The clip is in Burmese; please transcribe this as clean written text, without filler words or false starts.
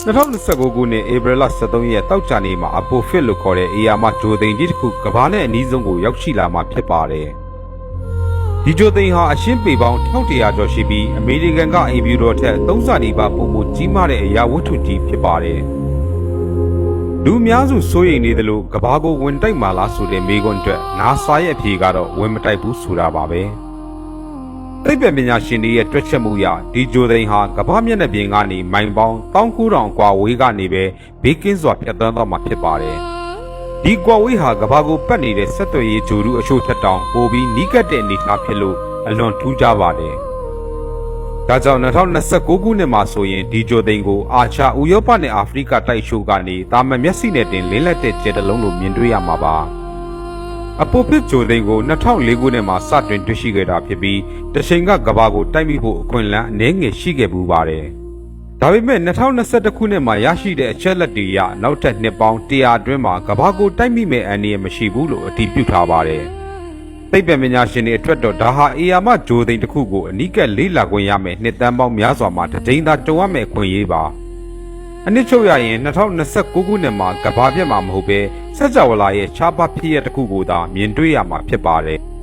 2029ခုနှစ်ဧပြီလ23ရက်တောက်ကြနေမှာအပိုဖစ်လို့ခေါ်တဲ့အေယာမဂျိုသိန်းကြီးတစ်ခုကဘာနဲ့အနီးဆုံးကိုရောက်ရှိလာမှာဖြစ်ပါတယ်။ဒီဂျိုသိန်းဟာအရှင်းပေပေါင်း1100ကျော်ရှိပြီးအမေရိကန်ကအင်ဗျူတော်ထက်3ဆနီးပါးပုံမှုကြီးမားတဲ့အရာဝတ္ထုကြီးဖြစ်ပါတယ်။လူအများစုစိုးရိမ်နေသလိုကဘာကိုဝင်တိုက်မှာလားဆိုတဲ့မေးခွန်းအတွက် NASA ရဲ့အဖြေကတော့ဝင်မတိုက်ဘူးဆိုတာပါပဲ။သိပ္ပံပညာရှင်တွေရဲ့တွက်ချက်မှုအရဒီဂျိုသိန်းဟာကမ္ဘာမျက်နှာပြင်ကနေမိုင်ပေါင်း19000กว่าဝေးကနေပဲဘေးကင်းစွာဖြတ်သန်းသွားမှာဖြစ်ပါတယ်။ဒီကွာဝေးဟာကမ္ဘာကိုပတ်နေတဲ့ဆက်သွယ်ရေးဂျိုတုအချို့ထက်တောင်ပိုပြီးနီးကပ်တဲ့အနေအထားဖြစ်လို့အလွန်ထူးခြားပါတယ်။ဒါကြောင့်2029ခုနှစ်မှာဆိုရင်ဒီဂျိုသိန်းကိုအာရှဥရောပနဲ့အာဖရိကတိုက်ရှိုးကနေတာမန်မျက်စိနဲ့တင်လင်းလက်တဲ့ကျဲတလုံးလိုမြင်တွေ့ရမှာပါ။အပိုဖစ်ဂျိုသိန်းကို2004ခုနှစ်မှာစတင်တွေ့ရှိခဲ့တာဖြစ်ပြီးတချိန်ကကမ္ဘာကိုတိုက်မိဖို့အခွင့်အလမ်းအနည်းငယ်ရှိခဲ့ပူပါတယ်။ဒါပေမဲ့2021ခုနှစ်မှာရရှိတဲ့အချက်လက်တွေအရနောက်ထပ်နှစ်ပေါင်း100အတွင်းမှာကမ္ဘာကိုတိုက်မိမဲ့အန္တရာယ်မရှိဘူးလို့အတည်ပြုထားပါတယ်။သိပ္ပံပညာရှင်တွေအတွက်တော့ဒါဟာအေယာမဂျိုသိန်းတစ်ခုကိုအနီးကပ်လေးလာခွင့်ရမယ်နှစ်သန်းပေါင်းများစွာမှာတစ်ကြိမ်သာကြုံရမယ့်အခွင့်အရေးပါ။အနည်းချုပ်ရရင်2029ခုနှစ်မှာကမ္ဘာပြတ်မှာမဟုတ်ပဲစัจ java လာရဲ့ခြားပါဖြစ်ရတစ်ခုကိုသာမြင်တွေ့ရမှာဖြစ်ပါတယ်။